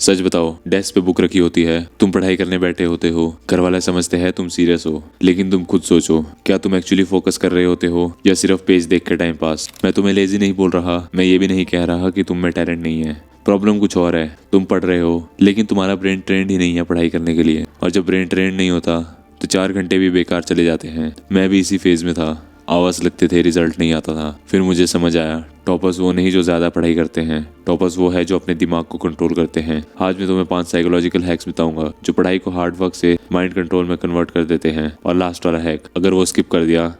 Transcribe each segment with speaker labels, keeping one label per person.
Speaker 1: सच बताओ, डेस्क पे बुक रखी होती है, तुम पढ़ाई करने बैठे होते हो, घर वाले समझते हैं तुम सीरियस हो, लेकिन तुम खुद सोचो, क्या तुम एक्चुअली फोकस कर रहे होते हो या सिर्फ पेज देख के टाइम पास। मैं तुम्हें लेजी नहीं बोल रहा, मैं ये भी नहीं कह रहा कि तुम में टैलेंट नहीं है। प्रॉब्लम कुछ और है। तुम पढ़ रहे हो लेकिन तुम्हारा ब्रेन ट्रेंड ही नहीं है पढ़ाई करने के लिए, और जब ब्रेन ट्रेंड नहीं होता तो 4 घंटे भी बेकार चले जाते हैं। मैं भी इसी फेज में था। आवाज लगते थे, रिजल्ट नहीं आता था। फिर मुझे समझ आया, टॉपर्स वो नहीं जो ज्यादा पढ़ाई करते हैं, टॉपर्स वो है जो अपने दिमाग को कंट्रोल करते हैं। आज मैं तुम्हें 5 साइकोलॉजिकल हैक्स बताऊंगा जो पढ़ाई को हार्ड वर्क से माइंड कंट्रोल में कन्वर्ट कर देते हैं। और लास्ट वाला हैक, अगर वो स्किप कर दिया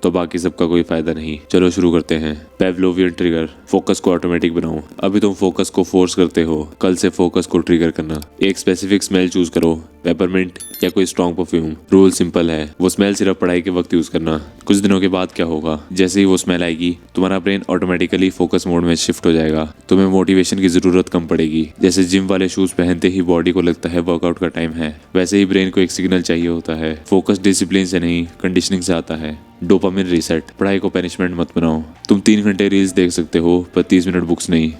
Speaker 1: तो बाकी सबका कोई फायदा नहीं। चलो शुरू करते हैं। पेवलोवियन ट्रिगर, फोकस को ऑटोमेटिक बनाओ। अभी तुम फोकस को फोर्स करते हो, कल से फोकस को ट्रिगर करना। एक स्पेसिफिक स्मेल चूज करो, पेपरमिंट या कोई स्ट्रॉन्ग परफ्यूम। रूल सिंपल है, वो स्मेल सिर्फ पढ़ाई के वक्त यूज करना। कुछ दिनों के बाद क्या होगा, जैसे ही वो स्मेल आएगी तुम्हारा ब्रेन ऑटोमेटिकली फोकस मोड में शिफ्ट हो जाएगा। तुम्हें मोटिवेशन की जरूरत कम पड़ेगी। जैसे जिम वाले शूज पहनते ही बॉडी को लगता है वर्कआउट का टाइम है, वैसे ही ब्रेन को एक सिग्नल चाहिए होता है। फोकस डिसिप्लिन से नहीं, कंडीशनिंग से आता है। डोपामिन रीसेट, पढ़ाई को पनिशमेंट मत बनाओ। तुम 3 घंटे रील्स देख सकते हो पर 30 मिनट बुक्स नहीं।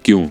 Speaker 1: क्यों?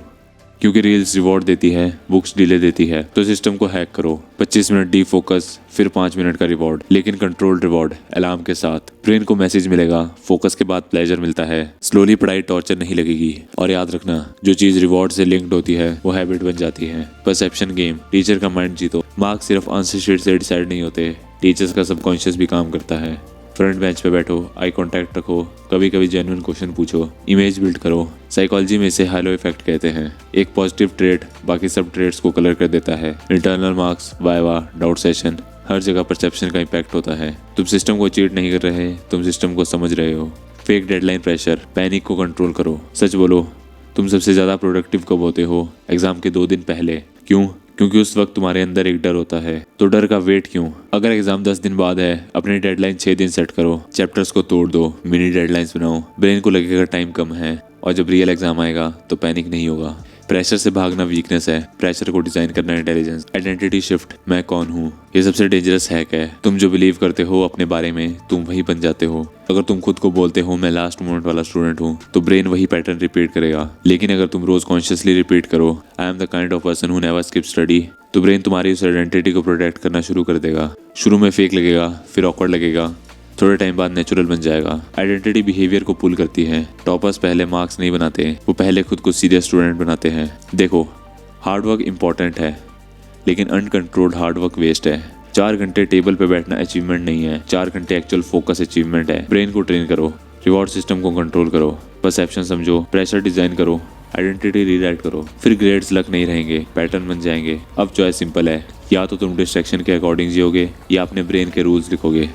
Speaker 1: क्योंकि रील्स रिवॉर्ड देती है, बुक्स डिले देती है। तो सिस्टम को हैक करो। 25 मिनट डीप फोकस, फिर 5 मिनट का रिवॉर्ड, लेकिन कंट्रोल्ड रिवॉर्ड, अलार्म के साथ। ब्रेन को मैसेज मिलेगा, फोकस के बाद प्लेजर मिलता है। स्लोली पढ़ाई टॉर्चर नहीं लगेगी। और याद रखना, जो चीज रिवॉर्ड से लिंक्ड होती है वो हैबिट बन जाती है। परसेप्शन गेम, टीचर का माइंड जीतो। मार्क्स सिर्फ आंसर शीट से डिसाइड नहीं होते, टीचर्स का सबकॉन्शियस भी काम करता है। फ्रंट बेंच पे बैठो, आई कांटेक्ट रखो, कभी कभी जेन्युइन क्वेश्चन पूछो, इमेज बिल्ड करो। साइकोलॉजी में इसे हालो इफेक्ट कहते हैं। एक पॉजिटिव ट्रेड बाकी सब ट्रेड्स को कलर कर देता है। Internal marks, viva, doubt session, हर जगह परसेप्शन का इम्पैक्ट होता है। तुम सिस्टम को चीट नहीं कर रहे, तुम सिस्टम को समझ रहे हो। फेक डेडलाइन प्रेशर, पैनिक को कंट्रोल करो। सच बोलो, तुम सबसे ज्यादा प्रोडक्टिव कब होते हो? एग्जाम के 2 दिन पहले। क्यों? क्योंकि उस वक्त तुम्हारे अंदर एक डर होता है। तो डर का वेट क्यों? अगर एग्जाम 10 दिन बाद है, अपनी डेडलाइन 6 दिन सेट करो। चैप्टर्स को तोड़ दो, मिनी डेडलाइंस बनाओ। ब्रेन को लगेगा टाइम कम है, और जब रियल एग्जाम आएगा तो पैनिक नहीं होगा। प्रेशर से भागना वीकनेस है, प्रेशर को डिजाइन करना इंटेलिजेंस। आइडेंटिटी शिफ्ट, मैं कौन हूँ, ये सबसे डेंजरस हैक है। तुम जो बिलीव करते हो अपने बारे में, तुम वही बन जाते हो। अगर तुम खुद को बोलते हो मैं लास्ट मोमेंट वाला स्टूडेंट हूँ, तो ब्रेन वही पैटर्न रिपीट करेगा। लेकिन अगर तुम रोज कॉन्शियसली रिपीट करो, I am the kind of person who never skip study, तो ब्रेन तुम्हारी उस आइडेंटिटी को प्रोटेक्ट करना शुरू कर देगा। शुरू में फेक लगेगा, फिर ऑकवर्ड लगेगा, थोड़े टाइम बाद नेचुरल बन जाएगा। आइडेंटिटी बिहेवियर को पुल करती है। टॉपर्स पहले मार्क्स नहीं बनाते, वो पहले खुद को सीरियस स्टूडेंट बनाते हैं। देखो, हार्डवर्क इंपॉर्टेंट है, लेकिन अनकंट्रोल्ड हार्डवर्क वेस्ट है। 4 घंटे टेबल पे बैठना अचीवमेंट नहीं है, 4 घंटे एक्चुअल फोकस अचीवमेंट है। ब्रेन को ट्रेन करो, रिवॉर्ड सिस्टम को कंट्रोल करो, परसेप्शन समझो, प्रेशर डिजाइन करो, आइडेंटिटी रीराइट करो। फिर ग्रेड्स लक नहीं रहेंगे, पैटर्न बन जाएंगे। अब चॉइस सिंपल है, या तो तुम डिस्ट्रैक्शन के अकॉर्डिंग जियोगे या अपने ब्रेन के रूल्स लिखोगे।